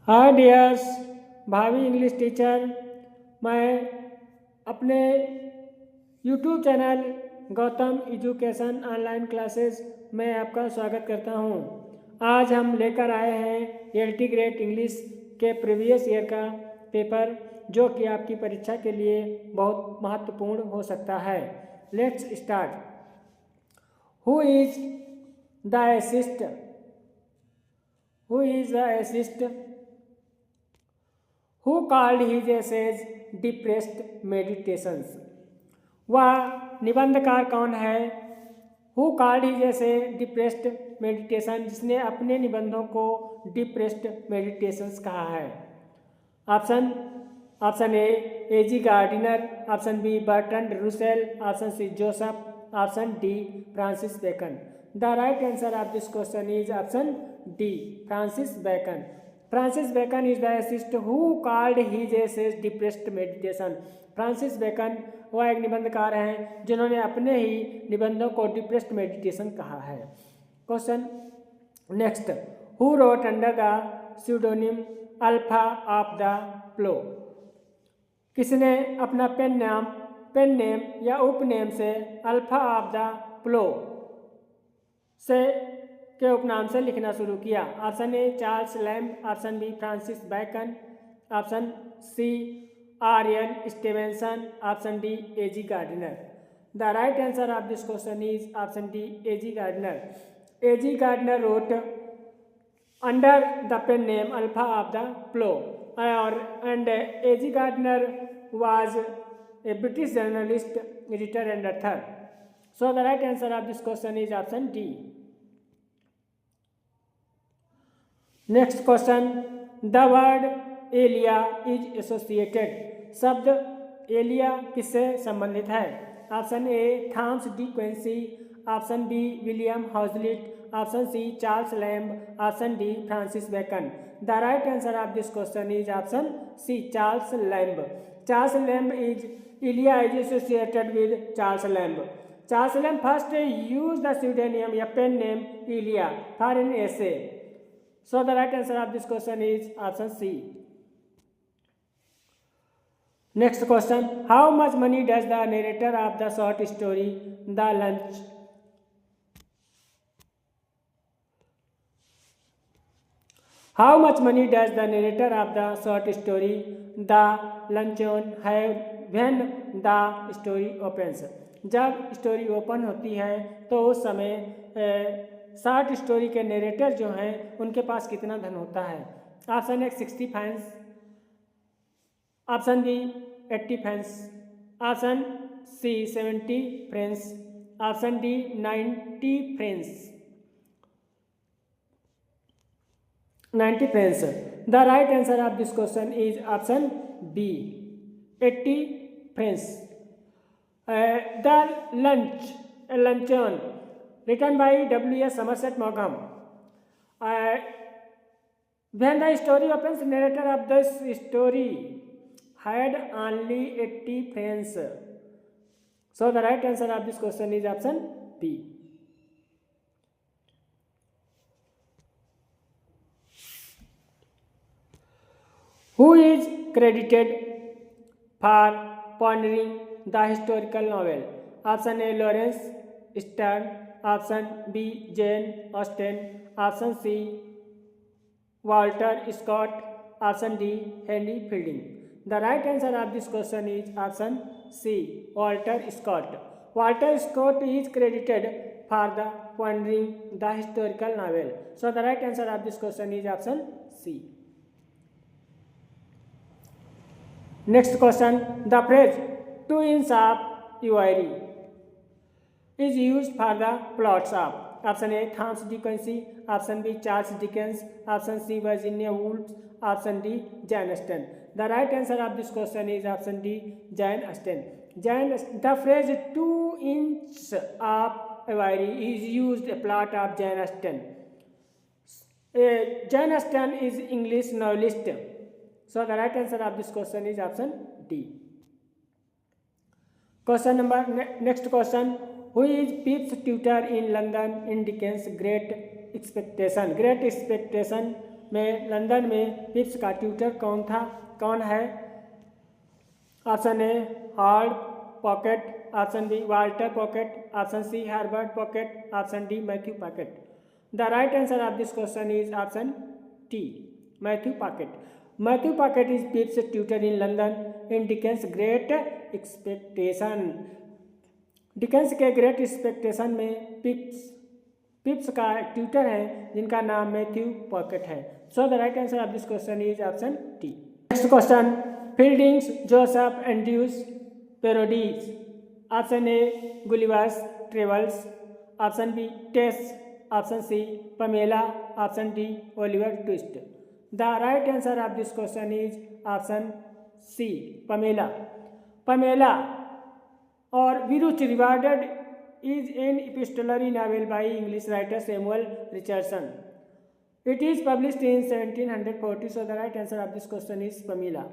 हाय dears, भावी English teacher. मैं अपने YouTube channel Gautam education online classes में आपका स्वागत करता हूं। आज हम लेकर आए हैं एलटी ग्रेड इंग्लिश के प्रीवियस ईयर का पेपर, जो कि आपकी परीक्षा के लिए बहुत महत्वपूर्ण हो सकता है। Let's start. Who is the essayist? Who is the assist? Who called his essays depressed meditations? वह निबंधकार कौन है? Who called his essay depressed meditation? जिसने अपने निबंधों को depressed meditations कहा है। Option A G Gardiner, option B Bertrand Russell, option C Joseph, option D Francis Bacon. The right answer of this question is option D, Francis Bacon. Francis Bacon is the essayist who called his essays depressed meditation. फ्रांसिस बेकन वह एक निबंधकार हैं जिन्होंने अपने ही निबंधों को depressed meditation कहा है। Question next. Who wrote under the pseudonym alpha of the plough? किसने अपना पेन नेम या उपनेम से अल्फा ऑफ द प्लो से के उपनाम से लिखना शुरू किया? Option A Charles Lamb, option B Francis Bacon, option C R L. Stevenson, option D A G Gardiner. The right answer of this question is option D A G Gardiner. A G Gardiner wrote under the pen name Alpha of the Plough and A. G. Gardner was a British journalist, editor and author. So the right answer of this question is option D. Next question. The word Elia is associated. शब्द Elia किससे संबंधित है? Option A Thomas De Quincey, option B William Hazlitt, option C Charles Lamb, option D Francis Bacon. The right answer of this question is option C Charles Lamb. Charles Lamb is Elia is associated with Charles Lamb. Charles Lamb first use the pseudonym या pen name Elia for an essay. So the right answer of this question is option C. Next question. How much money does the narrator of the short story The Lunch How much money does the narrator of the short story The Luncheon have when the story opens? जब story open होती है तो उस समय short story के narrator जो हैं उनके पास कितना धन होता है? Option A 60 francs, option B 80 francs, option C 70 francs, option D 90 francs. 90 francs. The right answer of this question is option B 80 francs. The Luncheon written by W.S. Somerset Maugham. When the story opens, narrator of this story had only 80 friends. So the right answer of this question is option B. Who is credited for pioneering the historical novel? Option A Lawrence Stern, option B Jane Austen, option C Walter Scott, option D Henry Fielding. The right answer of this question is option C Walter Scott. Walter Scott is credited for the pioneering the historical novel. So the right answer of this question is option C. Next question. The phrase two inch of ivory is used for the plots of? Option A Thomas D. Quincy, option B Charles Dickens, option C Virginia Woolf, option D Jane Austen. The right answer of this question is option D Jane Austen. The phrase 2 inches of ivory is used a plot of Jane Austen. Jane Austen is English novelist. So the right answer of this question is option D. Next question. Who is Pepys tutor in London in Dickens' Great Expectation? Great Expectation में London में Pip's का tutor कौन है? Option A Hard Pocket, option B Walter Pocket, option C Herbert Pocket, option D Matthew Pocket. The right answer of this question is option D, Matthew Pocket. Matthew Pocket is Pip's tutor in London in Dickens Great Expectation. Dickens के Great Expectation में Pip's का tutor है जिनका नाम Matthew Pocket है। So the right answer of this question is option T. Next question, Fielding's Joseph Andrews parodies. Option A Gulliver's Travels, option B Tess, option C Pamela, option D Oliver Twist. The right answer of this question is option C Pamela. Pamela or Virtue Rewarded is an epistolary novel by English writer Samuel Richardson. It is published in 1740. So the right answer of this question is Pamela.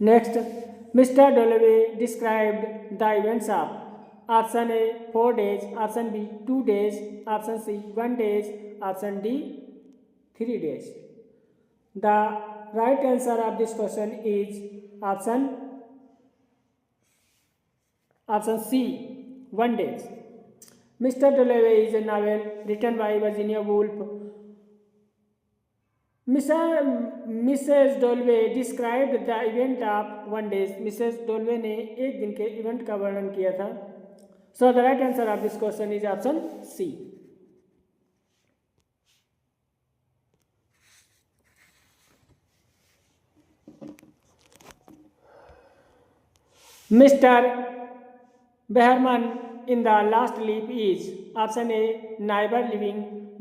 Next, Mr. Dalloway described the events of option A 4 days, option B 2 days, option C 1 day, option D 3 days. The right answer of this question is option C 1 day. Mr. Dalloway is a novel written by Virginia Woolf. Mrs. Dalloway described the event of 1 day. Mrs. Dalloway ने एक दिन के event का वर्णन किया था। So the right answer of this question is option C. Mr. Behrman in the last leaf is option A neighbor living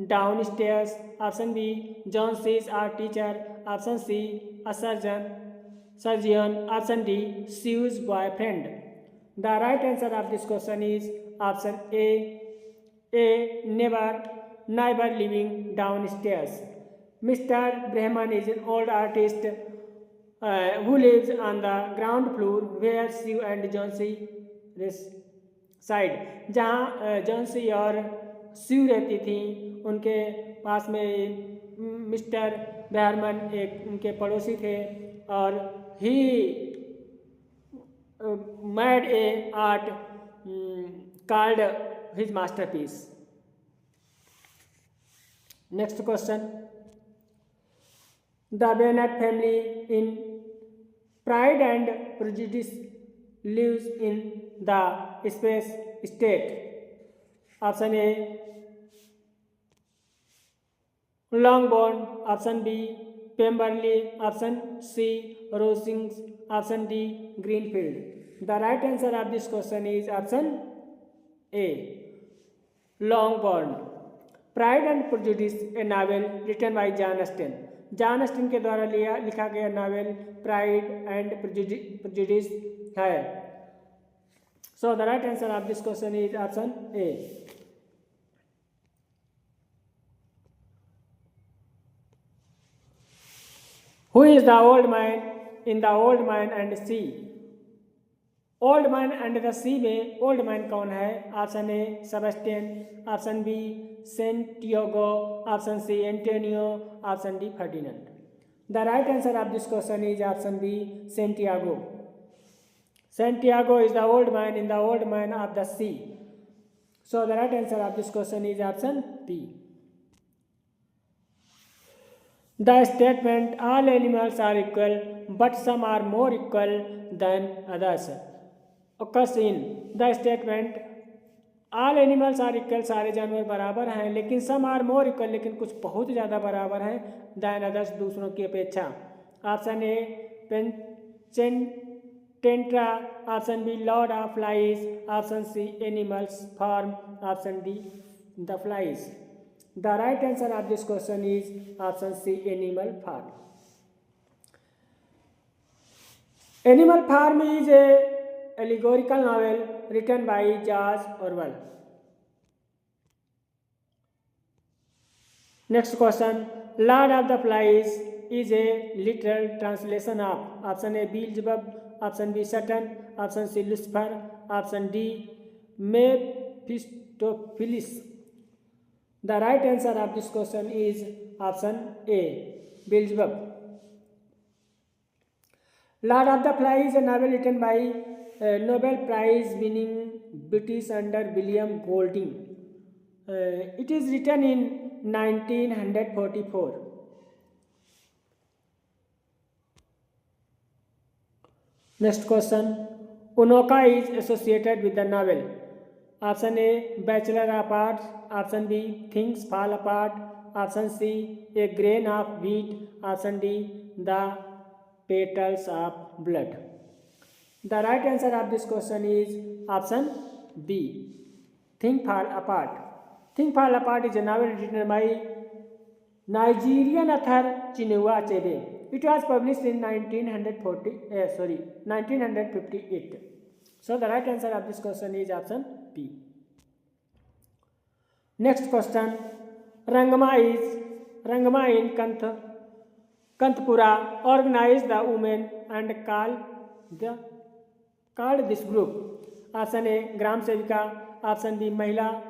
downstairs, option B John sees our teacher, option C a surgeon, option D Sue's boyfriend. The right answer of this question is option A neighbor living downstairs. Mr. Behrman is an old artist who lives on the ground floor where Sue and Johnsy reside. जहाँ Johnsy और स्यू रहती थी उनके पास में mister Behrman एक उनके पड़ोसी थे और he made a art called his masterpiece. Next question, the Bennett family in pride and prejudice lives in the space state. Option A Longbourn, option B Pemberley, option C Rosings, option D Greenfield. The right answer of this question is option A Longbourn. Pride and Prejudice, a novel written by Jane Austen. John Austen के द्वारा लिखा गया novel Pride and Prejudice है। So the right answer of this question is option A. Who is the old man in the old Man and Sea? Old Man and the Sea में old man कौन है? Option A Sebastian, option B Santiago, option C Antonio, option D Ferdinand. The right answer of this question is option B Santiago. Santiago is the old man in the old Man of the Sea. So the right answer of this question is option B. The statement all animals are equal but some are more equal than others occurs in the statement all animals are equal, सारे जानवर बराबर हैं, लेकिन सम are more equal, लेकिन कुछ बहुत ज़्यादा बराबर हैं दैन अदर्स, दूसरों की अपेक्षा। Option A Tantra, option B Lord of Flies, option C Animals Farm, option D the Flies. The right answer of this question is option C Animal Farm. Animal Farm is a allegorical novel written by George Orwell. Next question, Lord of the Flies is a literal translation of option A Beelzebub, option B Satan, option C Lucifer, option D Mephistopheles. The right answer of this question is option A, Beelzebub. Lord of the Flies is a novel written by Nobel Prize winning British under William Golding. It is written in 1944. Next question. Unoka is associated with the novel. Option A, Bachelor of Arts. Option B, Things Fall Apart. Option C, A Grain of Wheat. Option D, The Petals of Blood. The right answer of this question is option B, Things Fall Apart. Things Fall Apart is a novel written by Nigerian author Chinua Achebe. It was published in 1958. So the right answer of this question is option B. Next question. Rangama in Kanthpura organized the women and called this group. Option A, Gram Sevika. Option B, Mahila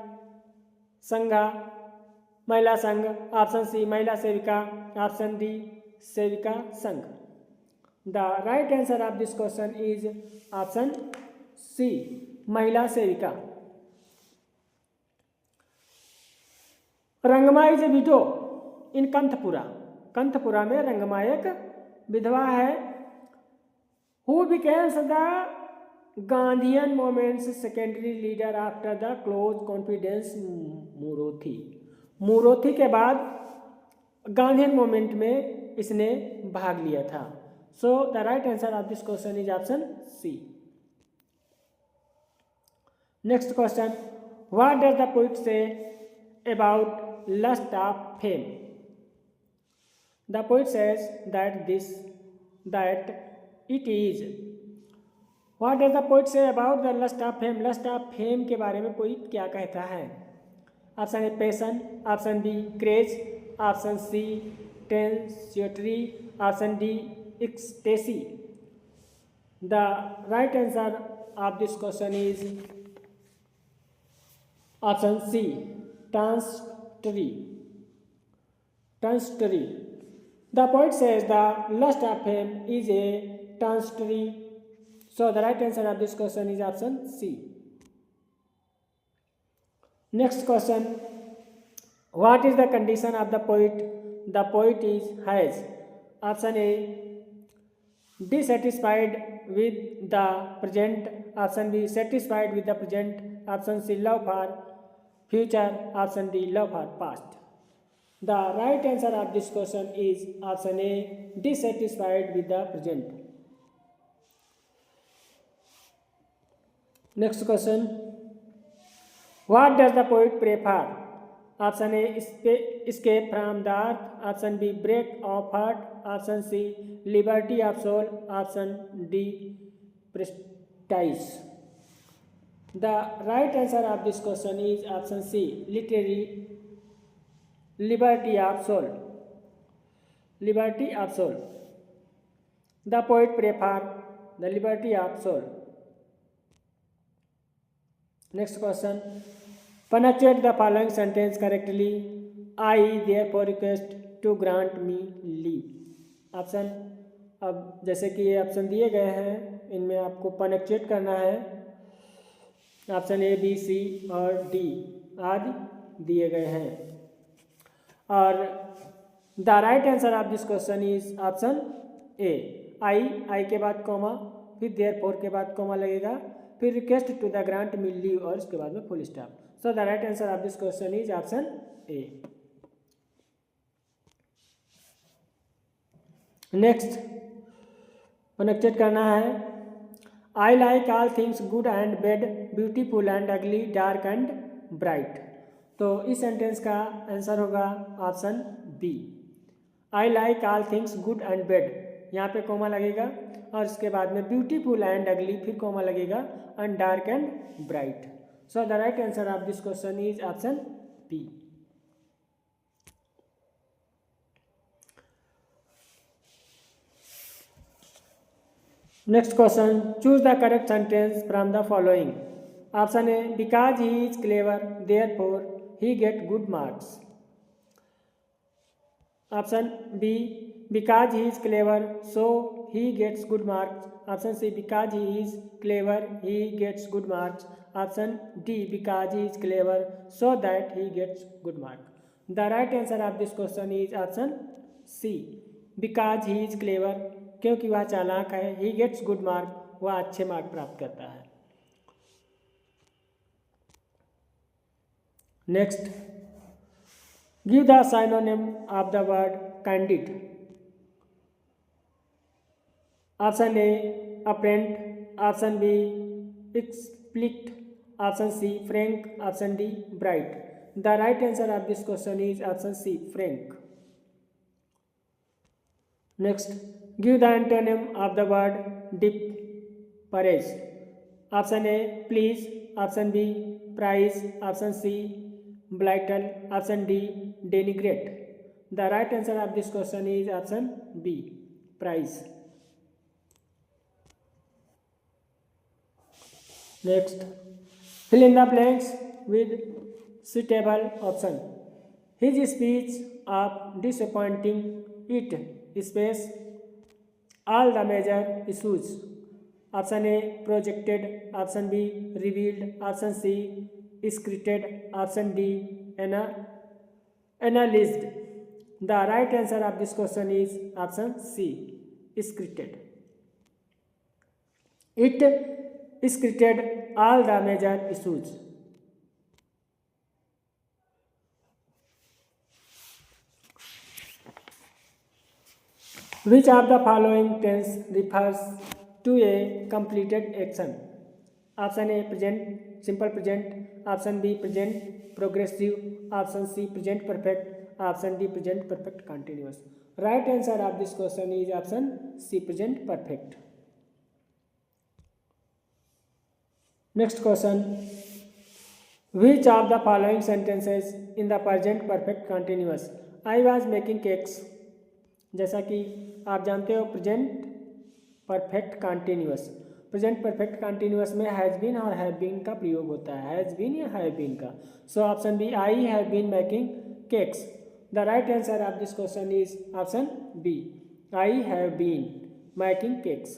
Sangh. Option C, Mahila Sevika. Option D, Sevika Sangh. The right answer of this question is option C, Mahila Sevika. Rangamma is a widow in Kanthapura. Kanthapura में रंगमा एक विधवा है. Who becames the Gandhian movement's secondary leader after the close confidence Moorthy के बाद Gandhian movement में इसने भाग लिया था. So the right answer of this question is option C. Next question. What does the poet say about lust of fame? The poet says that it is. What does the poet say about the lust of fame? Lust of fame के बारे में poet क्या कहता है? Option A passion. Option B craze. Option C transitory. Option D ecstasy. The right answer of this question is option C, transitory. The poet says the lust of fame is a transitory. So the right answer of this question is option C. Next question. What is the condition of the poet? The poet has. Option A, dissatisfied with the present. Option B, satisfied with the present. Option C, love for future. Option D, love for past. The right answer of this question is option A, dissatisfied with the present. Next question. What does the poet pray for? Option A, escape from the earth. Option B, break of heart. Option C, liberty of soul. Option D, prestige. The right answer of this question is option C, liberty of soul. Liberty of soul. The poet pray for the liberty of soul. Next question. Punctuate the following sentence correctly. I therefore request to grant me leave. Option, अब जैसे कि ये option दिए गए हैं, इनमें आपको पनक्चुएट करना है. ऑप्शन ए, बी, सी और डी आदि दिए गए हैं. और the right answer of this question is option A, I के बाद कॉमा, फिर देयरफॉर के बाद कॉमा लगेगा, फिर request to the grant me leave और उसके बाद में full stop. So the right answer of this question is option A. Next connected करना है. I like all things good and bad, beautiful and ugly, dark and bright. तो इस sentence का answer होगा option B, I like all things good and bad. यहाँ पे coma लगेगा और इसके बाद में ब्यूटीफुल एंड अगली, फिर कोमा लगेगा, and dark and bright. So the right answer of this question is option B. Next question. Choose the correct sentence from the following. Option A, because he is clever, therefore he get good marks. Option B, because he is clever, so he gets good marks. Option C, because he is clever, he gets good marks. Option D, because he is clever, so that he gets good mark. The right answer of this question is option C, because he is clever, क्योंकि वह चालाक है. He gets good mark, वह अच्छे mark प्राप्त करता है. Next, give the synonym of the word candid. Option A, apparent. Option B, explicit. Option C, frank. Option D, bright. The right answer of this question is option C, frank. Next, give the antonym of the word disparage. Option A, please. Option B, price. Option C, belittle. Option D, denigrate. The right answer of this question is option B, price. Next, fill in the blanks with suitable option. His speech of disappointing it space all the major issues. Option A, projected. Option B, revealed. Option C, scripted. Option D, analyzed. The right answer of this question is option C, scripted. It scripted all the major issues. Which of the following tense refers to a completed action? Option A, present, simple present. Option B, present progressive. Option C, present perfect. Option D, present perfect continuous. Right answer of this question is option C, present perfect. Next question, which of the following sentences in the present perfect continuous? I was making cakes. जैसा कि आप जानते हो present perfect continuous, present perfect continuous में has been और have been का प्रयोग होता है, हैज़ बीन या हैव बीन का. So option B, I have been making cakes. The right answer of this question is option B, I have been making cakes.